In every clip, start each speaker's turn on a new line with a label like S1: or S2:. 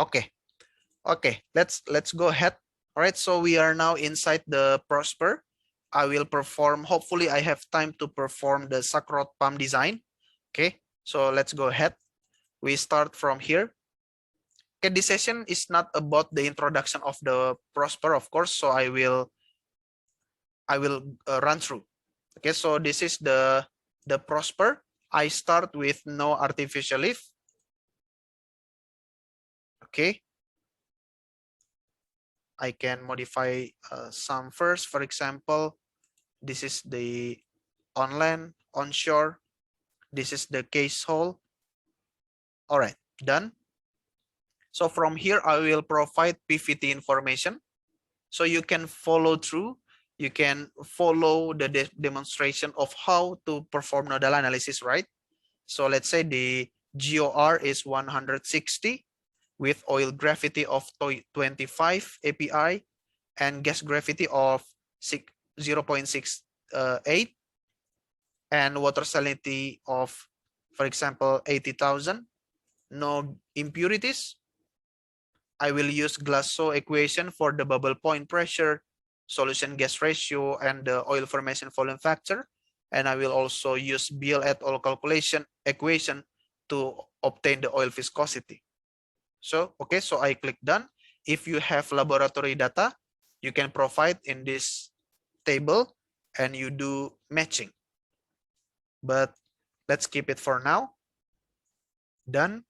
S1: Okay. Okay, let's go ahead. All right, so we are now inside the Prosper. I will perform, hopefully I have time to perform the Sakrot palm design. Okay, so let's go ahead. We start from here. Okay, this session is not about the introduction of the Prosper, of course, so I will run through. Okay, so this is the Prosper. I start with no artificial leaf. Okay, I can modify some first. For example, this is the on land, onshore. This is the case hole. All right, done. So from here, I will provide PVT information. So you can follow through. You can follow the demonstration of how to perform nodal analysis, right? So let's say the GOR is 160 with oil gravity of 25 API and gas gravity of 0.68 and water salinity of, for example, 80,000. No impurities. I will use Glasgow equation for the bubble point pressure, solution gas ratio, and the oil formation volume factor. And I will also use Beal et al. Calculation equation to obtain the oil viscosity. So, okay, so I click done. If you have laboratory data, you can provide in this table and you do matching. But let's keep it for now. Done.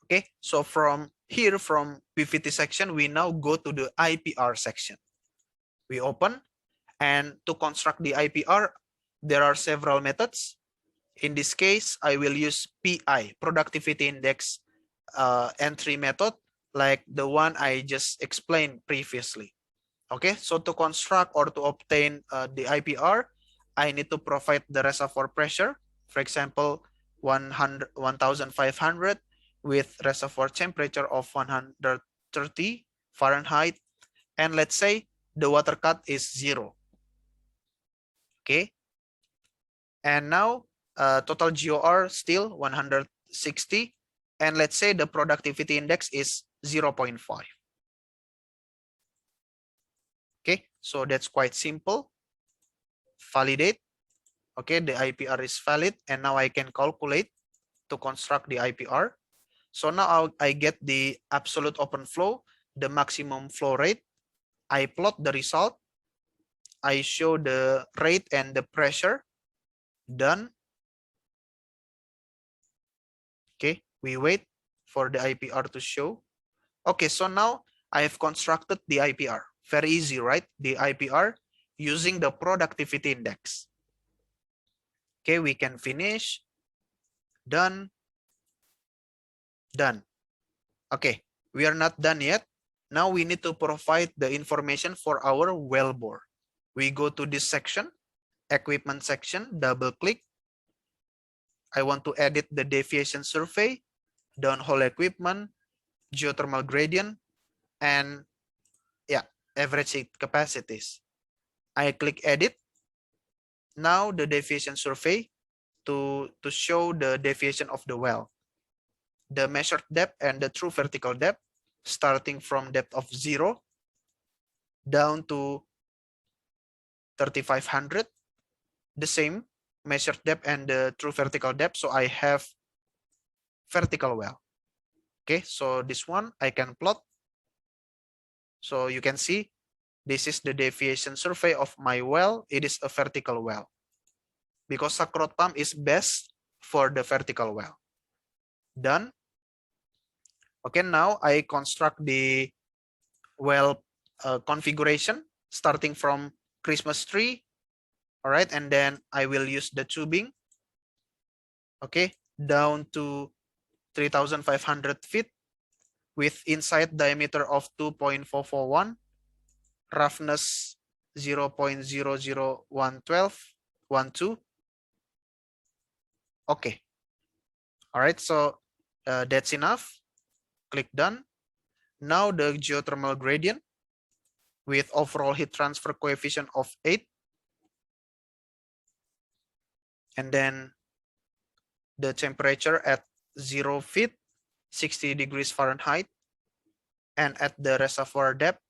S1: Okay, so from here, from PVT section, we now go to the IPR section. We open, and to construct the IPR, there are several methods. In this case, I will use PI, Productivity Index entry method, like the one I just explained previously. Okay, so to construct or to obtain the IPR, I need to provide the reservoir pressure, for example, 1,500 with reservoir temperature of 130 Fahrenheit. And let's say the water cut is 0. Okay. And now total GOR still 160. And let's say the productivity index is 0.5. Okay, so that's quite simple. Validate. Okay, the IPR is valid, and now I can calculate to construct the IPR. So now I get the absolute open flow, the maximum flow rate. I plot the result. I show the rate and the pressure. Done. Okay, we wait for the IPR to show. Okay, so now I have constructed the IPR. Very easy, right? The IPR using the productivity index. Okay, we can finish. Done. Done. Okay, we are not done yet. Now we need to provide the information for our well bore. We go to this section, equipment section, double click. I want to edit the deviation survey, downhole equipment, geothermal gradient, and yeah, average heat capacities. I click edit. Now the deviation survey to show the deviation of the well. The measured depth and the true vertical depth, starting from depth of 0 down to 3,500. The same measured depth and the true vertical depth. So I have vertical well. Okay, so this one I can plot. So you can see this is the deviation survey of my well. It is a vertical well because Sakrot pump is best for the vertical well. Done. Okay, now I construct the well configuration starting from Christmas tree. All right, and then I will use the tubing. Okay, down to 3,500 feet with inside diameter of 2.441, roughness 0.00112. Okay. All right, so that's enough. Click done. Now the geothermal gradient with overall heat transfer coefficient of 8. And then the temperature at 0 feet 60 degrees Fahrenheit, and at the reservoir depth,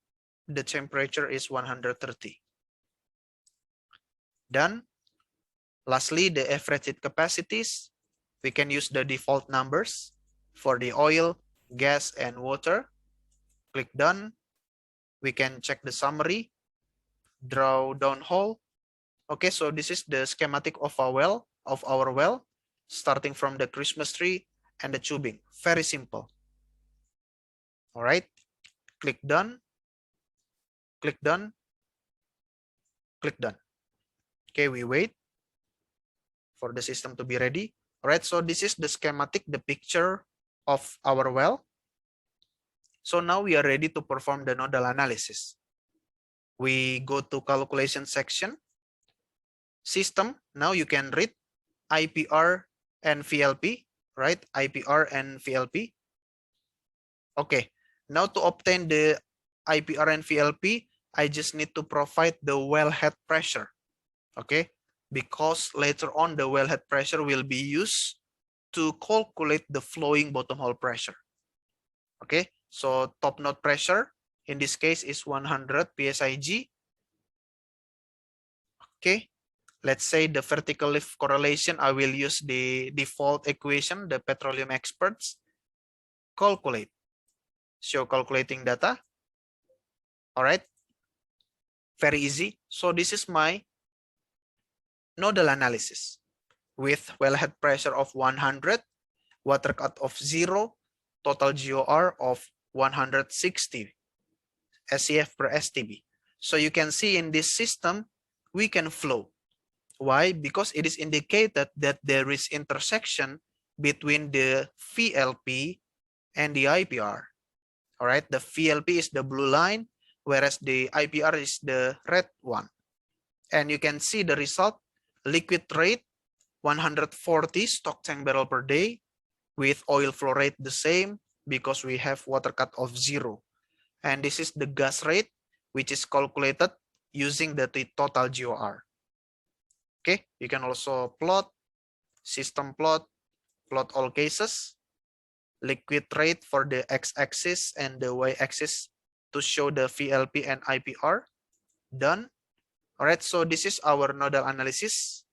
S1: the temperature is 130. Done. Lastly, the average heat capacities. We can use the default numbers for the oil, gas, and water. Click done. We can check the summary, draw down hole. Okay, so this is the schematic of our well, starting from the Christmas tree and the tubing. Very simple. All right, click done, click done, click done. Okay, we wait for the system to be ready. All right, so this is the schematic, the picture of our well. So now we are ready to perform the nodal analysis. We go to calculation section, system. Now you can read IPR and VLP, right? IPR and VLP. Okay, now to obtain the IPR and VLP, I just need to provide the wellhead pressure. Okay, because later on the wellhead pressure will be used to calculate the flowing bottom hole pressure. Okay, so top node pressure in this case is 100 psig. Okay, let's say the vertical lift correlation, I will use the default equation, the petroleum experts. Calculate. Show calculating data. All right, very easy. So this is my nodal analysis with wellhead pressure of 100, water cut of 0, total GOR of 160 SCF per STB. So you can see in this system, we can flow. Why? Because it is indicated that there is intersection between the VLP and the IPR. All right, the VLP is the blue line, whereas the IPR is the red one. And you can see the result, liquid rate 140 stock tank barrel per day, with oil flow rate the same because we have water cut of 0. And this is the gas rate, which is calculated using the total GOR. Okay, you can also plot, system plot all cases, liquid rate for the x-axis and the y-axis to show the VLP and IPR. Done. All right, so this is our nodal analysis,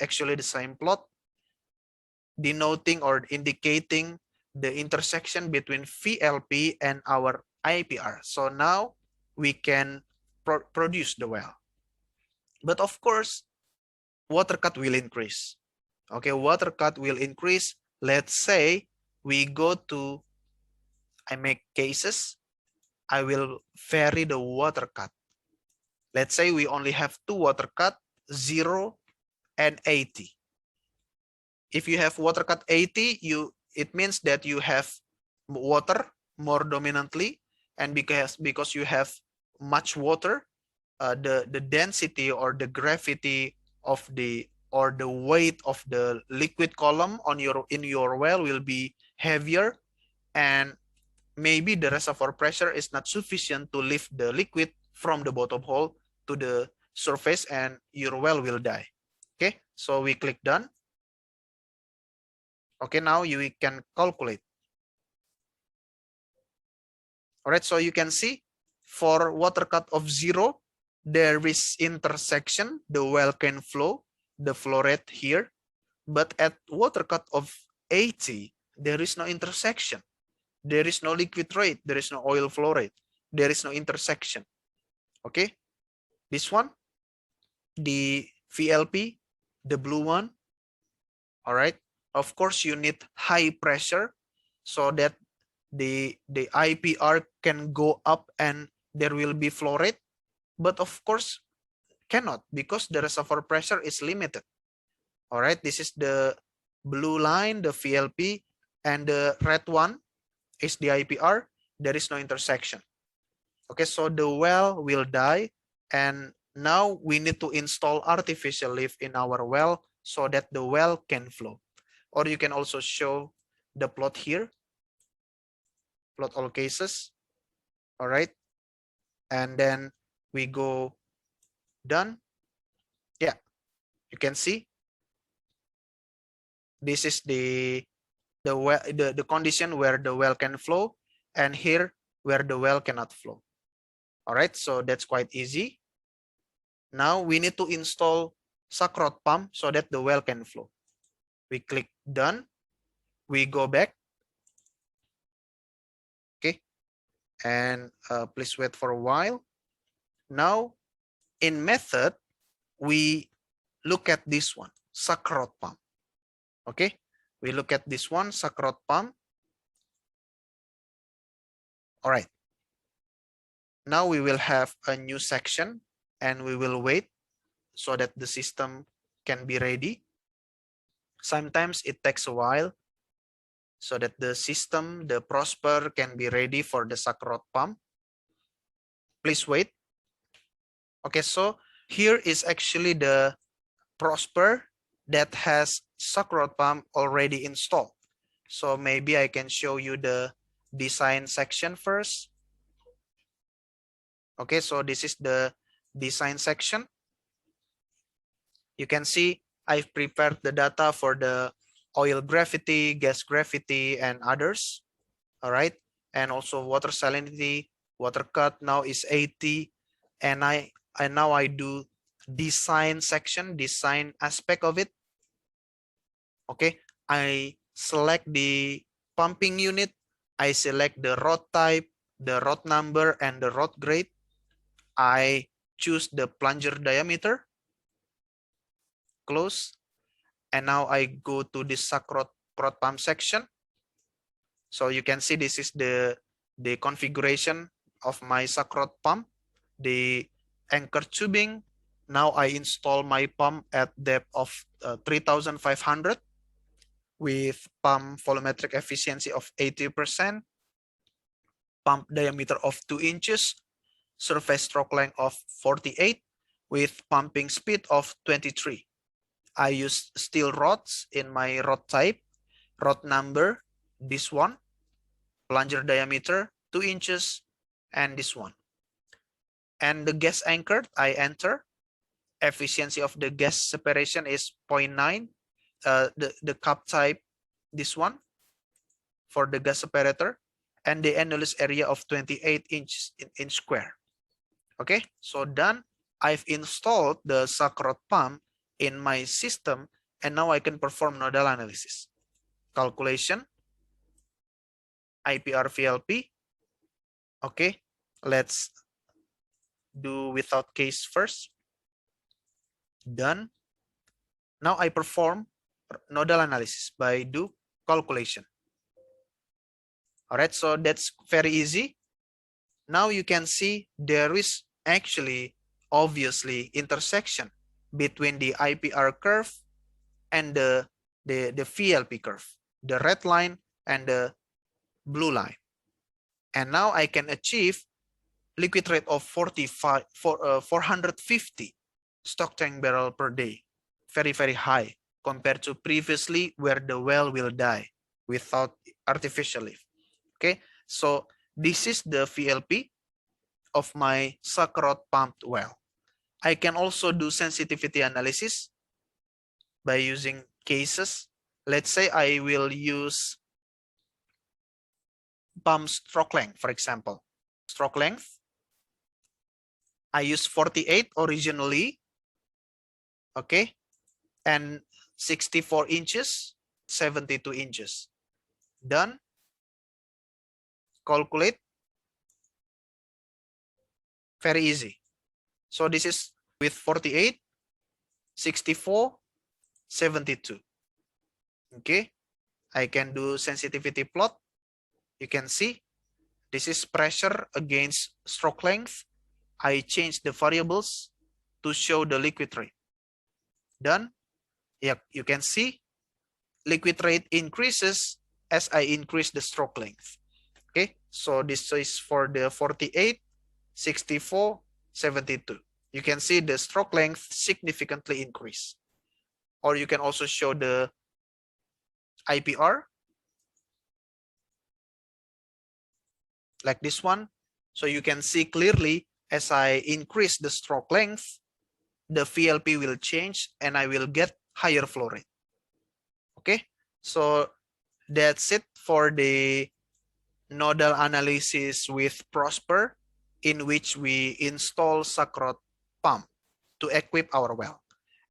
S1: actually the same plot, denoting or indicating the intersection between VLP and our IPR. So now we can produce the well. But of course, water cut will increase. Okay, water cut will increase. Let's say we go to, I make cases, I will vary the water cut. Let's say we only have 2 water cut, 0 and 80. If you have water cut 80, it means that you have water more dominantly, and because you have much water, the density or the gravity of the weight of the liquid column in your well will be heavier, and maybe the reservoir pressure is not sufficient to lift the liquid from the bottom hole to the surface, and your well will die. Okay, so we click done. Okay, now you can calculate. All right, so you can see for water cut of 0, there is intersection, the well can flow, the flow rate here. But at water cut of 80, there is no intersection. There is no liquid rate, there is no oil flow rate, there is no intersection. Okay, this one, the VLP, the blue one. All right, of course you need high pressure so that the IPR can go up and there will be flow rate, but of course cannot because the reservoir pressure is limited. All right, this is the blue line, the VLP, and the red one is the IPR. There is no intersection. Okay, so the well will die, and now we need to install artificial lift in our well so that the well can flow. Or you can also show the plot here, plot all cases. All right, and then we go done. Yeah, you can see this is the the condition where the well can flow, and here where the well cannot flow. All right, so that's quite easy. Now we need to install suck rod pump so that the well can flow. We click done. We go back. Okay, and please wait for a while. Now in method, we look at this one, suck rod pump. Okay, we look at this one, suck rod pump. All right. Now we will have a new section and we will wait so that the system can be ready. Sometimes it takes a while so that the system, the Prosper, can be ready for the suck rod pump. Please wait. Okay, so here is actually the Prosper that has suck rod pump already installed. So maybe I can show you the design section first. Okay, so this is the design section. You can see I've prepared the data for the oil gravity, gas gravity, and others. All right, and also water salinity, water cut now is 80, and now I do design section, design aspect of it. Okay, I select the pumping unit, I select the rod type, the rod number, and the rod grade. I choose the plunger diameter, close, and now I go to the suck rod pump section. So you can see this is the configuration of my suck rod pump, the anchor tubing. Now I install my pump at depth of 3,500 with pump volumetric efficiency of 80%, pump diameter of 2 inches, surface stroke length of 48 with pumping speed of 23. I use steel rods in my rod type, rod number, this one, plunger diameter 2 inches, and this one. And the gas anchored, I enter. Efficiency of the gas separation is 0.9. The cup type, this one, for the gas separator, and the annulus area of 28 inches in square. Okay, so done. I've installed the suck rod pump in my system, and now I can perform nodal analysis. Calculation, IPR VLP. Okay, let's do without case first. Done. Now I perform nodal analysis by do calculation. All right, so that's very easy. Now you can see there is actually obviously intersection between the IPR curve and the VLP curve, the red line and the blue line. And now I can achieve liquid rate of 450 stock tank barrel per day. Very, very high compared to previously where the well will die without artificial lift. Okay, so this is the VLP of my suck rod pumped well. I can also do sensitivity analysis by using cases. Let's say I will use pump stroke length, for example. Stroke length, I use 48 originally, okay, and 64 inches, 72 inches. Done. Calculate. Very easy. So this is with 48, 64, 72. Okay, I can do sensitivity plot. You can see this is pressure against stroke length. I change the variables to show the liquid rate. Done. Yeah, you can see liquid rate increases as I increase the stroke length. Okay, so this is for the 48, 64, 72. You can see the stroke length significantly increase. Or you can also show the IPR like this one. So you can see clearly as I increase the stroke length, the VLP will change and I will get higher flow rate. Okay, so That's it for the nodal analysis with Prosper, in which we install Sakrot pump to equip our well.